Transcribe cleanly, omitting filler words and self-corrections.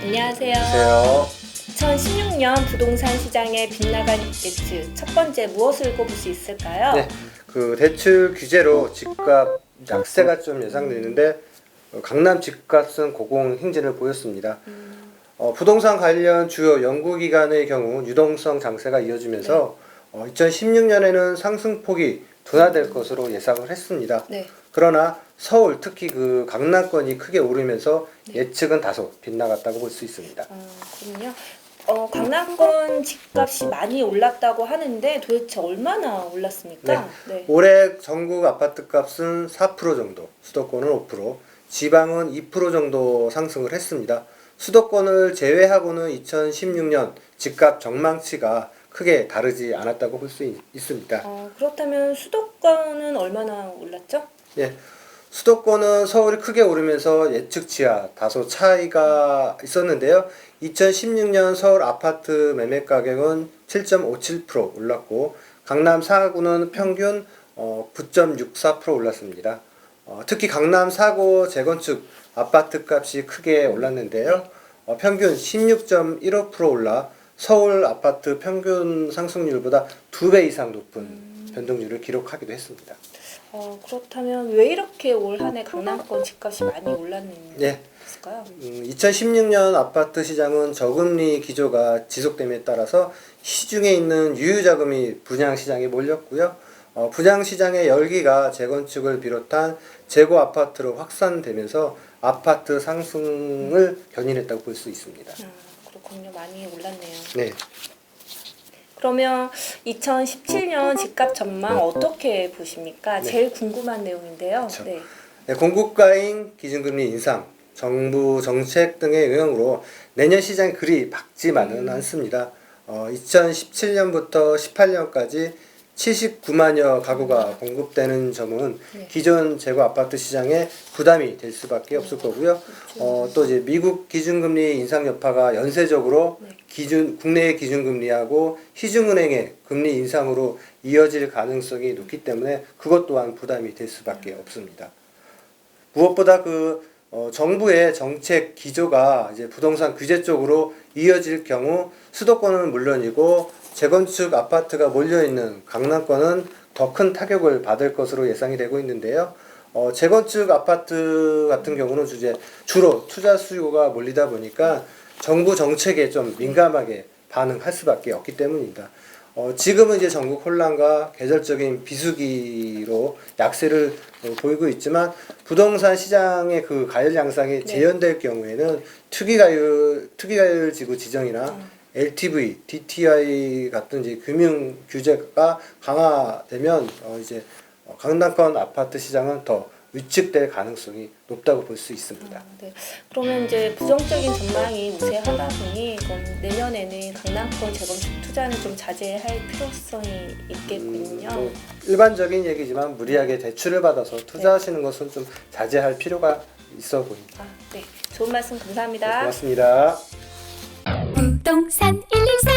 안녕하세요. 안녕하세요. 2016년 부동산 시장의 빗나간 예측 첫 번째 무엇을 꼽을 수 있을까요? 네, 그 대출 규제로 집값 약세가 좀 예상되는데 강남 집값은 고공행진을 보였습니다. 부동산 관련 주요 연구기관의 경우 유동성 장세가 이어지면서 2016년에는 상승폭이 둔화될 것으로 예상을 했습니다. 네. 그러나 서울 특히 그 강남권이 크게 오르면서 예측은 다소 빗나갔다고 볼 수 있습니다. 그렇군요. 강남권 집값이 많이 올랐다고 하는데 도대체 얼마나 올랐습니까? 네. 올해 전국 아파트 값은 4% 정도, 수도권은 5%, 지방은 2% 정도 상승을 했습니다. 수도권을 제외하고는 2016년 집값 전망치가 크게 다르지 않았다고 볼 수 있습니다. 그렇다면 수도권은 얼마나 올랐죠? 예, 수도권은 서울이 크게 오르면서 예측치와 다소 차이가 있었는데요. 2016년 서울 아파트 매매 가격은 7.57% 올랐고 강남 상하구는 평균 9.64% 올랐습니다. 특히 강남 사구 재건축 아파트 값이 크게 올랐는데요. 평균 16.15% 올라 서울 아파트 평균 상승률보다 2배 이상 높은 변동률을 기록하기도 했습니다. 그렇다면 왜 이렇게 올 한 해 강남권 집값이 많이 올랐을까요? 2016년 아파트 시장은 저금리 기조가 지속됨에 따라서 시중에 있는 유유자금이 분양시장에 몰렸고요. 분양시장의 열기가 재건축을 비롯한 재고 아파트로 확산되면서 아파트 상승을 견인했다고 볼 수 있습니다. 그렇군요. 많이 올랐네요. 네. 그러면 2017년 집값 전망 어떻게 보십니까? 네. 제일 궁금한 내용인데요. 그렇죠. 네. 공급과잉, 기준금리 인상, 정부 정책 등의 영향으로 내년 시장이 그리 밝지만은 않습니다. 2017년부터 18년까지 79만여 가구가 공급되는 점은 기존 재고 아파트 시장에 부담이 될 수밖에 없을 거고요. 또 이제 미국 기준금리 인상 여파가 연쇄적으로 국내의 기준금리하고 시중은행의 금리 인상으로 이어질 가능성이 높기 때문에 그것 또한 부담이 될 수밖에 없습니다. 무엇보다 정부의 정책 기조가 이제 부동산 규제 쪽으로 이어질 경우 수도권은 물론이고 재건축 아파트가 몰려있는 강남권은 더 큰 타격을 받을 것으로 예상이 되고 있는데요. 재건축 아파트 같은 경우는 주로 투자 수요가 몰리다 보니까 정부 정책에 좀 민감하게 반응할 수밖에 없기 때문입니다. 지금은 이제 전국 혼란과 계절적인 비수기로 약세를 보이고 있지만 부동산 시장의 그 가열 양상이 재현될 경우에는 투기가율 지구 지정이나 LTV, DTI 같은 이제 금융 규제가 강화되면 이제 강남권 아파트 시장은 더 위축될 가능성이 높다고 볼 수 있습니다. 네. 그러면 이제 부정적인 전망이 우세하다 보니 그럼 내년에는 강남권 재건축 투자는 좀 자제할 필요성이 있겠군요. 일반적인 얘기지만 무리하게 대출을 받아서 투자하시는 것은 좀 자제할 필요가 있어 보입니다. 네. 좋은 말씀 감사합니다. 고맙습니다. 부동산 114